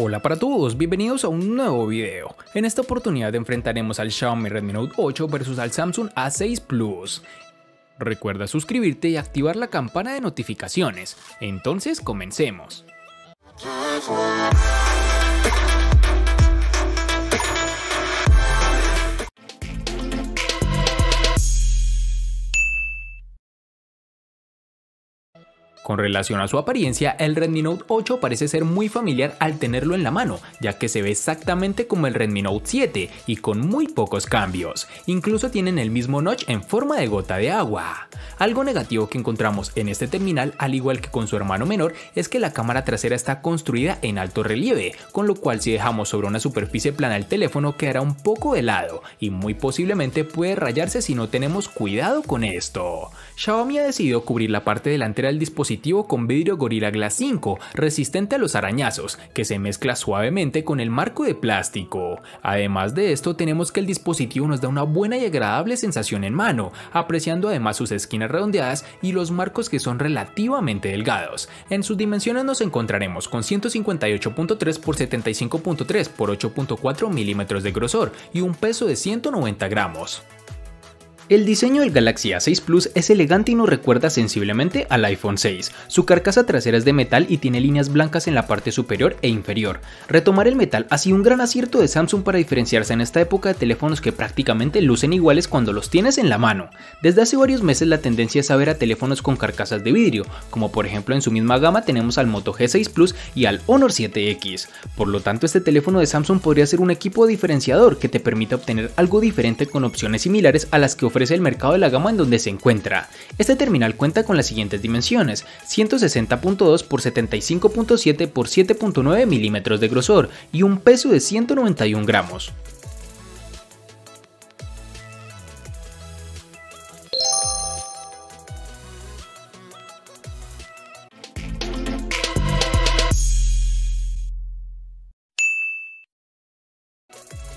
Hola para todos, bienvenidos a un nuevo video. En esta oportunidad enfrentaremos al Xiaomi Redmi Note 8 versus al Samsung A6 Plus. Recuerda suscribirte y activar la campana de notificaciones. Entonces comencemos. Con relación a su apariencia, el Redmi Note 8 parece ser muy familiar al tenerlo en la mano, ya que se ve exactamente como el Redmi Note 7 y con muy pocos cambios. Incluso tienen el mismo notch en forma de gota de agua. Algo negativo que encontramos en este terminal, al igual que con su hermano menor, es que la cámara trasera está construida en alto relieve, con lo cual si dejamos sobre una superficie plana el teléfono quedará un poco de lado y muy posiblemente puede rayarse si no tenemos cuidado con esto. Xiaomi ha decidido cubrir la parte delantera del dispositivo con vidrio Gorilla Glass 5, resistente a los arañazos, que se mezcla suavemente con el marco de plástico. Además de esto, tenemos que el dispositivo nos da una buena y agradable sensación en mano, apreciando además sus esquinas redondeadas y los marcos que son relativamente delgados. En sus dimensiones nos encontraremos con 158.3 x 75.3 x 8.4 milímetros de grosor y un peso de 190 gramos. El diseño del Galaxy A6 Plus es elegante y nos recuerda sensiblemente al iPhone 6. Su carcasa trasera es de metal y tiene líneas blancas en la parte superior e inferior. Retomar el metal ha sido un gran acierto de Samsung para diferenciarse en esta época de teléfonos que prácticamente lucen iguales cuando los tienes en la mano. Desde hace varios meses la tendencia es a ver a teléfonos con carcasas de vidrio, como por ejemplo en su misma gama tenemos al Moto G6 Plus y al Honor 7X. Por lo tanto, este teléfono de Samsung podría ser un equipo diferenciador que te permita obtener algo diferente con opciones similares a las que ofrece el mercado de la gama en donde se encuentra. Este terminal cuenta con las siguientes dimensiones: 160.2 x 75.7 x 7.9 milímetros de grosor y un peso de 191 gramos.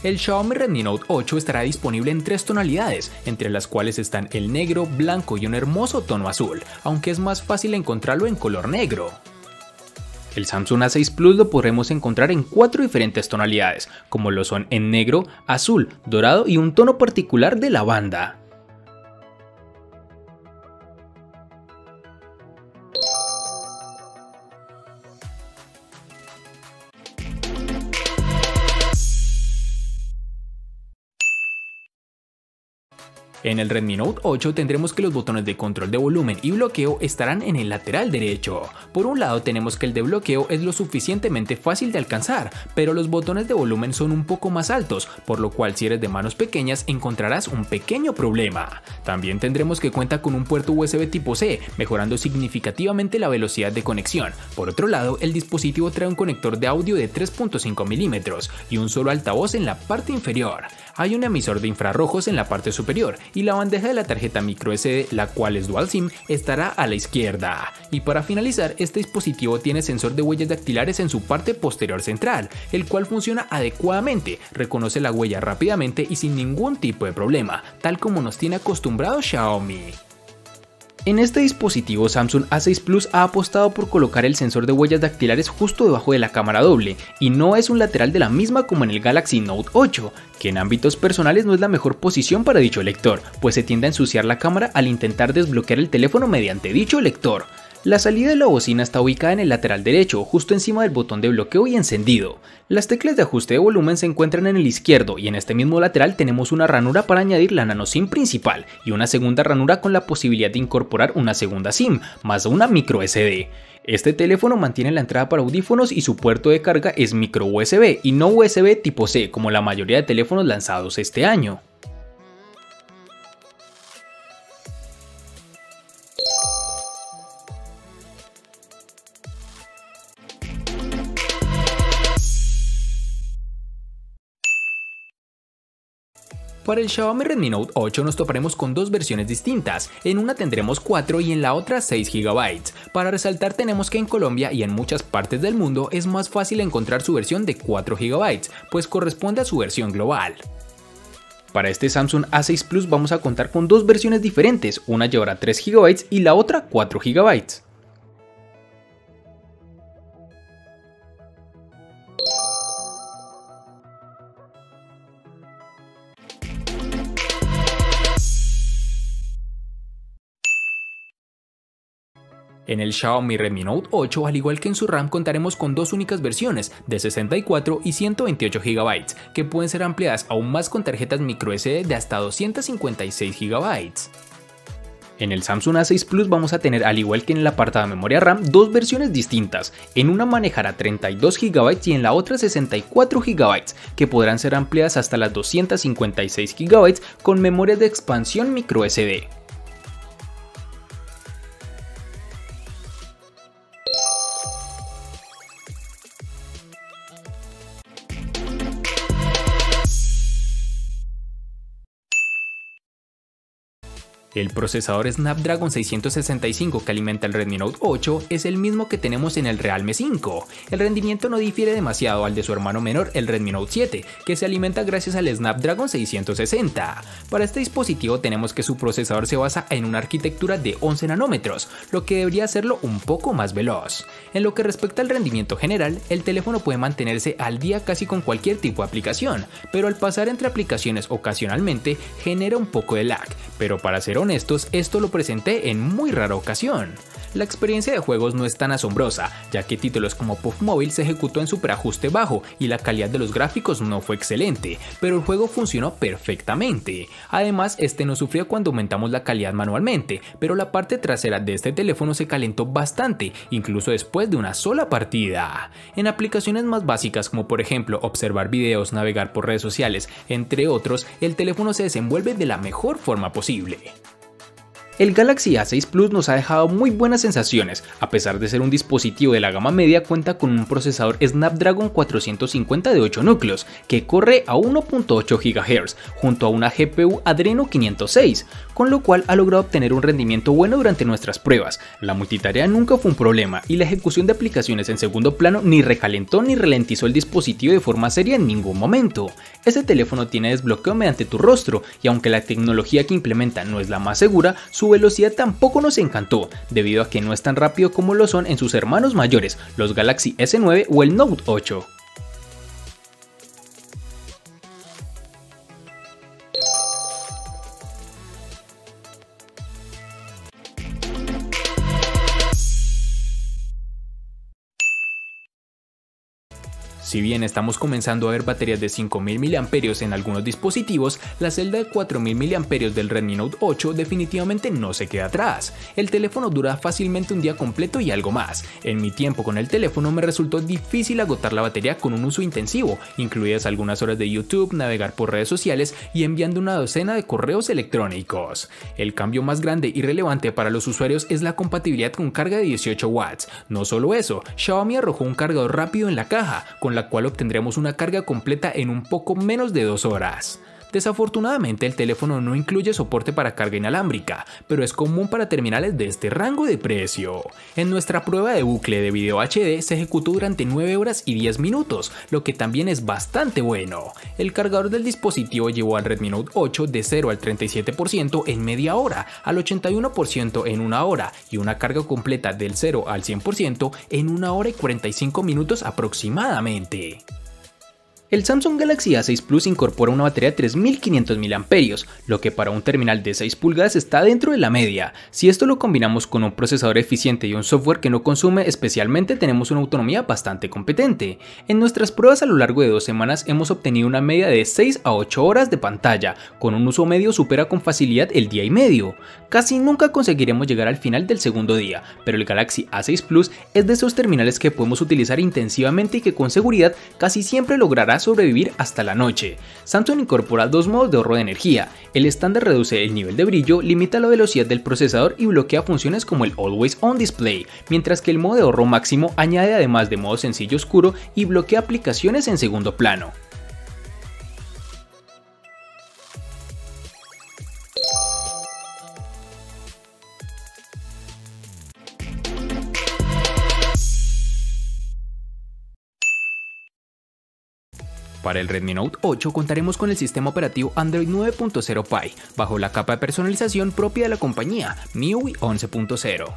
El Xiaomi Redmi Note 8 estará disponible en 3 tonalidades, entre las cuales están el negro, blanco y un hermoso tono azul, aunque es más fácil encontrarlo en color negro. El Samsung A6 Plus lo podremos encontrar en 4 diferentes tonalidades, como lo son en negro, azul, dorado y un tono particular de lavanda. En el Redmi Note 8 tendremos que los botones de control de volumen y bloqueo estarán en el lateral derecho. Por un lado tenemos que el de bloqueo es lo suficientemente fácil de alcanzar, pero los botones de volumen son un poco más altos, por lo cual si eres de manos pequeñas encontrarás un pequeño problema. También tendremos que cuenta con un puerto USB tipo C, mejorando significativamente la velocidad de conexión. Por otro lado, el dispositivo trae un conector de audio de 3.5 milímetros y un solo altavoz en la parte inferior. Hay un emisor de infrarrojos en la parte superior y la bandeja de la tarjeta microSD, la cual es Dual SIM, estará a la izquierda. Y para finalizar, este dispositivo tiene sensor de huellas dactilares en su parte posterior central, el cual funciona adecuadamente, reconoce la huella rápidamente y sin ningún tipo de problema, tal como nos tiene acostumbrado Xiaomi. En este dispositivo Samsung A6 Plus ha apostado por colocar el sensor de huellas dactilares justo debajo de la cámara doble, y no es un lateral de la misma como en el Galaxy Note 8, que en ámbitos personales no es la mejor posición para dicho lector, pues se tiende a ensuciar la cámara al intentar desbloquear el teléfono mediante dicho lector. La salida de la bocina está ubicada en el lateral derecho, justo encima del botón de bloqueo y encendido. Las teclas de ajuste de volumen se encuentran en el izquierdo y en este mismo lateral tenemos una ranura para añadir la nano SIM principal y una segunda ranura con la posibilidad de incorporar una segunda SIM, más una micro SD. Este teléfono mantiene la entrada para audífonos y su puerto de carga es micro USB y no USB tipo C como la mayoría de teléfonos lanzados este año. Para el Xiaomi Redmi Note 8 nos toparemos con dos versiones distintas, en una tendremos 4 y en la otra 6 GB. Para resaltar tenemos que en Colombia y en muchas partes del mundo es más fácil encontrar su versión de 4 GB, pues corresponde a su versión global. Para este Samsung A6 Plus vamos a contar con dos versiones diferentes, una llevará 3 GB y la otra 4 GB. En el Xiaomi Redmi Note 8, al igual que en su RAM, contaremos con dos únicas versiones de 64 y 128 GB, que pueden ser ampliadas aún más con tarjetas microSD de hasta 256 GB. En el Samsung A6 Plus vamos a tener, al igual que en el apartado de memoria RAM, dos versiones distintas. En una manejará 32 GB y en la otra 64 GB, que podrán ser ampliadas hasta las 256 GB con memorias de expansión microSD. El procesador Snapdragon 665 que alimenta el Redmi Note 8 es el mismo que tenemos en el Realme 5. El rendimiento no difiere demasiado al de su hermano menor, el Redmi Note 7, que se alimenta gracias al Snapdragon 660. Para este dispositivo tenemos que su procesador se basa en una arquitectura de 11 nanómetros, lo que debería hacerlo un poco más veloz. En lo que respecta al rendimiento general, el teléfono puede mantenerse al día casi con cualquier tipo de aplicación, pero al pasar entre aplicaciones ocasionalmente genera un poco de lag, pero para ser honestos, esto lo presenté en muy rara ocasión. La experiencia de juegos no es tan asombrosa, ya que títulos como PUBG Mobile se ejecutó en superajuste bajo y la calidad de los gráficos no fue excelente, pero el juego funcionó perfectamente. Además, este no sufrió cuando aumentamos la calidad manualmente, pero la parte trasera de este teléfono se calentó bastante, incluso después de una sola partida. En aplicaciones más básicas como por ejemplo observar videos, navegar por redes sociales, entre otros, el teléfono se desenvuelve de la mejor forma posible. El Galaxy A6 Plus nos ha dejado muy buenas sensaciones. A pesar de ser un dispositivo de la gama media, cuenta con un procesador Snapdragon 450 de 8 núcleos, que corre a 1.8 GHz, junto a una GPU Adreno 506, con lo cual ha logrado obtener un rendimiento bueno durante nuestras pruebas. La multitarea nunca fue un problema y la ejecución de aplicaciones en segundo plano ni recalentó ni ralentizó el dispositivo de forma seria en ningún momento. Este teléfono tiene desbloqueo mediante tu rostro y aunque la tecnología que implementa no es la más segura, su velocidad tampoco nos encantó, debido a que no es tan rápido como lo son en sus hermanos mayores, los Galaxy S9 o el Note 8. Si bien estamos comenzando a ver baterías de 5000 mAh en algunos dispositivos, la celda de 4000 mAh del Redmi Note 8 definitivamente no se queda atrás. El teléfono dura fácilmente un día completo y algo más. En mi tiempo con el teléfono me resultó difícil agotar la batería con un uso intensivo, incluidas algunas horas de YouTube, navegar por redes sociales y enviando una docena de correos electrónicos. El cambio más grande y relevante para los usuarios es la compatibilidad con carga de 18 watts. No solo eso, Xiaomi arrojó un cargador rápido en la caja, con la cual obtendremos una carga completa en un poco menos de 2 horas. Desafortunadamente el teléfono no incluye soporte para carga inalámbrica, pero es común para terminales de este rango de precio. En nuestra prueba de bucle de video HD se ejecutó durante 9 horas y 10 minutos, lo que también es bastante bueno. El cargador del dispositivo llevó al Redmi Note 8 de 0 al 37% en media hora, al 81% en 1 hora y una carga completa del 0 al 100% en 1 hora y 45 minutos aproximadamente. El Samsung Galaxy A6 Plus incorpora una batería de 3500 mAh, lo que para un terminal de 6 pulgadas está dentro de la media. Si esto lo combinamos con un procesador eficiente y un software que no consume especialmente, tenemos una autonomía bastante competente. En nuestras pruebas a lo largo de 2 semanas hemos obtenido una media de 6 a 8 horas de pantalla, con un uso medio supera con facilidad el día y medio. Casi nunca conseguiremos llegar al final del segundo día, pero el Galaxy A6 Plus es de esos terminales que podemos utilizar intensivamente y que con seguridad casi siempre logrará sobrevivir hasta la noche. Samsung incorpora 2 modos de ahorro de energía. El estándar reduce el nivel de brillo, limita la velocidad del procesador y bloquea funciones como el Always On Display, mientras que el modo de ahorro máximo añade además de modo sencillo oscuro y bloquea aplicaciones en segundo plano. Para el Redmi Note 8 contaremos con el sistema operativo Android 9.0 Pie, bajo la capa de personalización propia de la compañía, MIUI 11.0.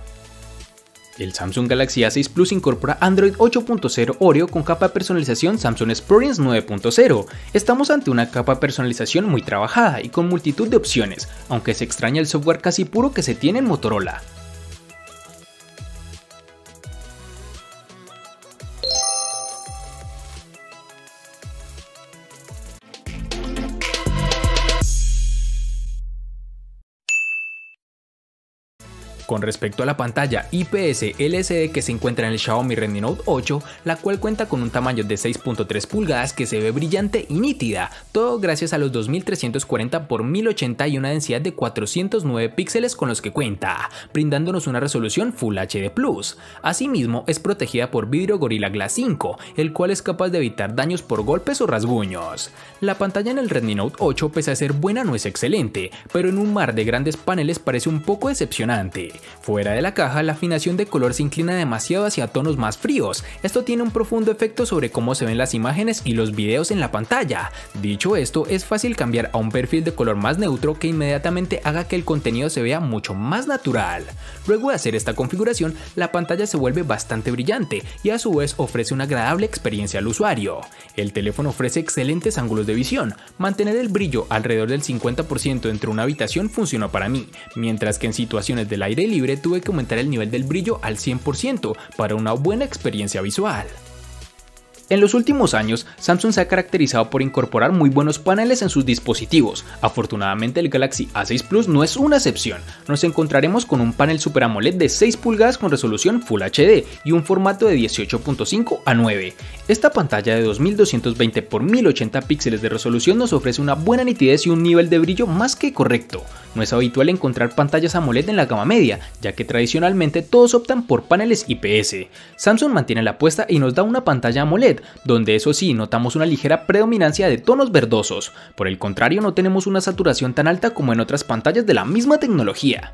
El Samsung Galaxy A6 Plus incorpora Android 8.0 Oreo con capa de personalización Samsung Experience 9.0. Estamos ante una capa de personalización muy trabajada y con multitud de opciones, aunque se extraña el software casi puro que se tiene en Motorola. Con respecto a la pantalla IPS LCD que se encuentra en el Xiaomi Redmi Note 8, la cual cuenta con un tamaño de 6.3 pulgadas que se ve brillante y nítida, todo gracias a los 2340 x 1080 y una densidad de 409 píxeles con los que cuenta, brindándonos una resolución Full HD+. Asimismo, es protegida por vidrio Gorilla Glass 5, el cual es capaz de evitar daños por golpes o rasguños. La pantalla en el Redmi Note 8, pese a ser buena, no es excelente, pero en un mar de grandes paneles parece un poco decepcionante. Fuera de la caja, la afinación de color se inclina demasiado hacia tonos más fríos. Esto tiene un profundo efecto sobre cómo se ven las imágenes y los videos en la pantalla. Dicho esto, es fácil cambiar a un perfil de color más neutro que inmediatamente haga que el contenido se vea mucho más natural. Luego de hacer esta configuración, la pantalla se vuelve bastante brillante y a su vez ofrece una agradable experiencia al usuario. El teléfono ofrece excelentes ángulos de visión. Mantener el brillo alrededor del 50% dentro de una habitación funcionó para mí, mientras que en situaciones del aire libre tuve que aumentar el nivel del brillo al 100% para una buena experiencia visual. En los últimos años, Samsung se ha caracterizado por incorporar muy buenos paneles en sus dispositivos. Afortunadamente, el Galaxy A6 Plus no es una excepción. Nos encontraremos con un panel Super AMOLED de 6 pulgadas con resolución Full HD y un formato de 18.5:9. Esta pantalla de 2220 x 1080 píxeles de resolución nos ofrece una buena nitidez y un nivel de brillo más que correcto. No es habitual encontrar pantallas AMOLED en la gama media, ya que tradicionalmente todos optan por paneles IPS. Samsung mantiene la apuesta y nos da una pantalla AMOLED, donde eso sí notamos una ligera predominancia de tonos verdosos. Por el contrario, no tenemos una saturación tan alta como en otras pantallas de la misma tecnología.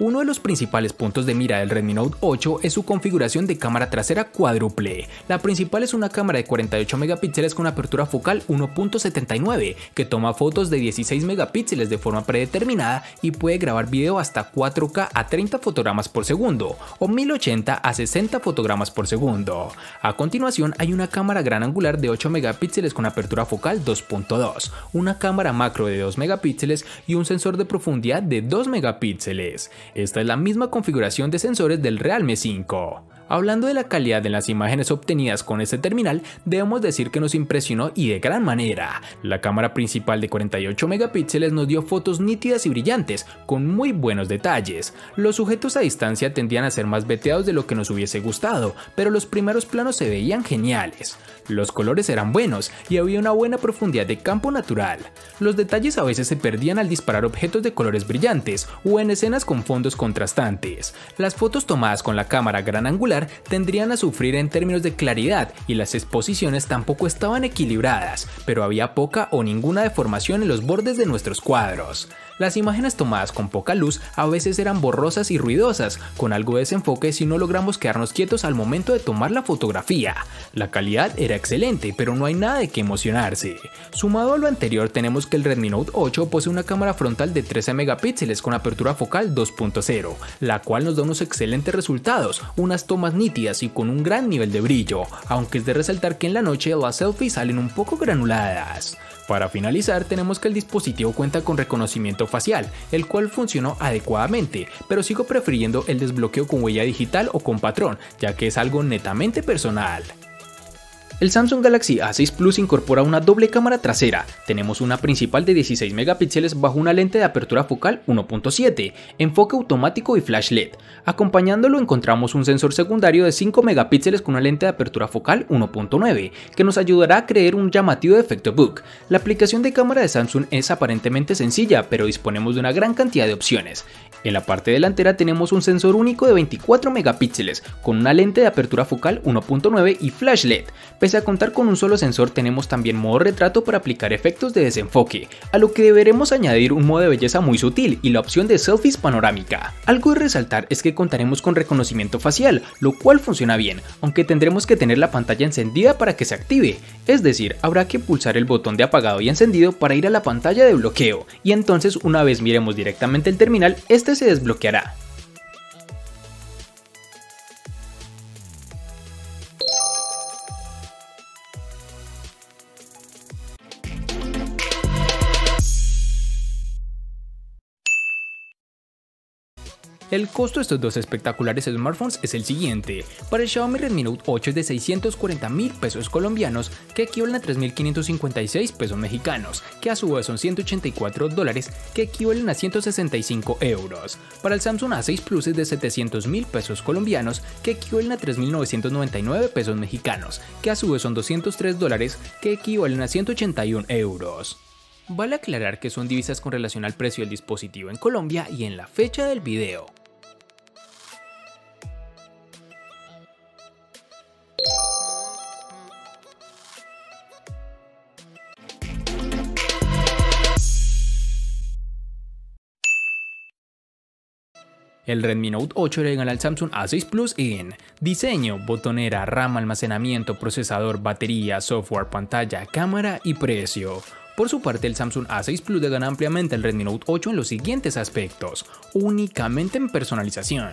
Uno de los principales puntos de mira del Redmi Note 8 es su configuración de cámara trasera cuádruple. La principal es una cámara de 48 megapíxeles con apertura focal 1.79 que toma fotos de 16 megapíxeles de forma predeterminada y puede grabar video hasta 4K a 30 fotogramas por segundo o 1080 a 60 fotogramas por segundo. A continuación hay una cámara gran angular de 8 megapíxeles con apertura focal 2.2, una cámara macro de 2 megapíxeles y un sensor de profundidad de 2 megapíxeles. Esta es la misma configuración de sensores del Realme 5. Hablando de la calidad de las imágenes obtenidas con este terminal, debemos decir que nos impresionó y de gran manera. La cámara principal de 48 megapíxeles nos dio fotos nítidas y brillantes, con muy buenos detalles. Los sujetos a distancia tendían a ser más veteados de lo que nos hubiese gustado, pero los primeros planos se veían geniales. Los colores eran buenos y había una buena profundidad de campo natural. Los detalles a veces se perdían al disparar objetos de colores brillantes o en escenas con fondos contrastantes. Las fotos tomadas con la cámara gran angular tendrían a sufrir en términos de claridad y las exposiciones tampoco estaban equilibradas, pero había poca o ninguna deformación en los bordes de nuestros cuadros. Las imágenes tomadas con poca luz a veces eran borrosas y ruidosas, con algo de desenfoque si no logramos quedarnos quietos al momento de tomar la fotografía. La calidad era excelente, pero no hay nada de qué emocionarse. Sumado a lo anterior, tenemos que el Redmi Note 8 posee una cámara frontal de 13 megapíxeles con apertura focal 2.0, la cual nos da unos excelentes resultados, unas tomas nítidas y con un gran nivel de brillo, aunque es de resaltar que en la noche las selfies salen un poco granuladas. Para finalizar, tenemos que el dispositivo cuenta con reconocimiento facial, el cual funcionó adecuadamente, pero sigo prefiriendo el desbloqueo con huella digital o con patrón, ya que es algo netamente personal. El Samsung Galaxy A6 Plus incorpora una doble cámara trasera. Tenemos una principal de 16 megapíxeles bajo una lente de apertura focal 1.7, enfoque automático y flash LED. Acompañándolo encontramos un sensor secundario de 5 megapíxeles con una lente de apertura focal 1.9, que nos ayudará a crear un llamativo efecto bokeh. La aplicación de cámara de Samsung es aparentemente sencilla, pero disponemos de una gran cantidad de opciones. En la parte delantera tenemos un sensor único de 24 megapíxeles con una lente de apertura focal 1.9 y flash LED. Pese a contar con un solo sensor, tenemos también modo retrato para aplicar efectos de desenfoque, a lo que deberemos añadir un modo de belleza muy sutil y la opción de selfies panorámica. Algo de resaltar es que contaremos con reconocimiento facial, lo cual funciona bien, aunque tendremos que tener la pantalla encendida para que se active, es decir, habrá que pulsar el botón de apagado y encendido para ir a la pantalla de bloqueo, y entonces una vez miremos directamente el terminal, este se desbloqueará. El costo de estos dos espectaculares smartphones es el siguiente. Para el Xiaomi Redmi Note 8 es de 640.000 pesos colombianos, que equivalen a 3.556 pesos mexicanos, que a su vez son $184, que equivalen a 165 euros. Para el Samsung A6 Plus es de 700.000 pesos colombianos, que equivalen a 3.999 pesos mexicanos, que a su vez son $203, que equivalen a 181 euros. Vale aclarar que son divisas con relación al precio del dispositivo en Colombia y en la fecha del video. El Redmi Note 8 le gana al Samsung A6 Plus en diseño, botonera, RAM, almacenamiento, procesador, batería, software, pantalla, cámara y precio. Por su parte, el Samsung A6 Plus le gana ampliamente al Redmi Note 8 en los siguientes aspectos, únicamente en personalización.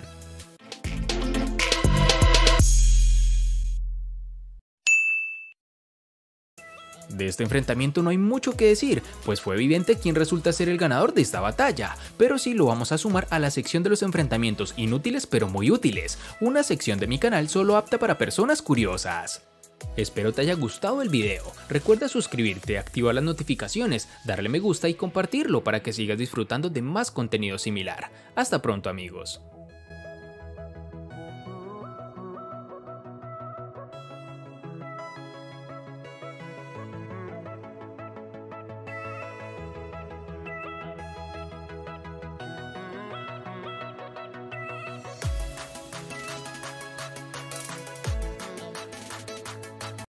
De este enfrentamiento no hay mucho que decir, pues fue evidente quién resulta ser el ganador de esta batalla, pero sí lo vamos a sumar a la sección de los enfrentamientos inútiles pero muy útiles, una sección de mi canal solo apta para personas curiosas. Espero te haya gustado el video, recuerda suscribirte, activar las notificaciones, darle me gusta y compartirlo para que sigas disfrutando de más contenido similar. Hasta pronto amigos.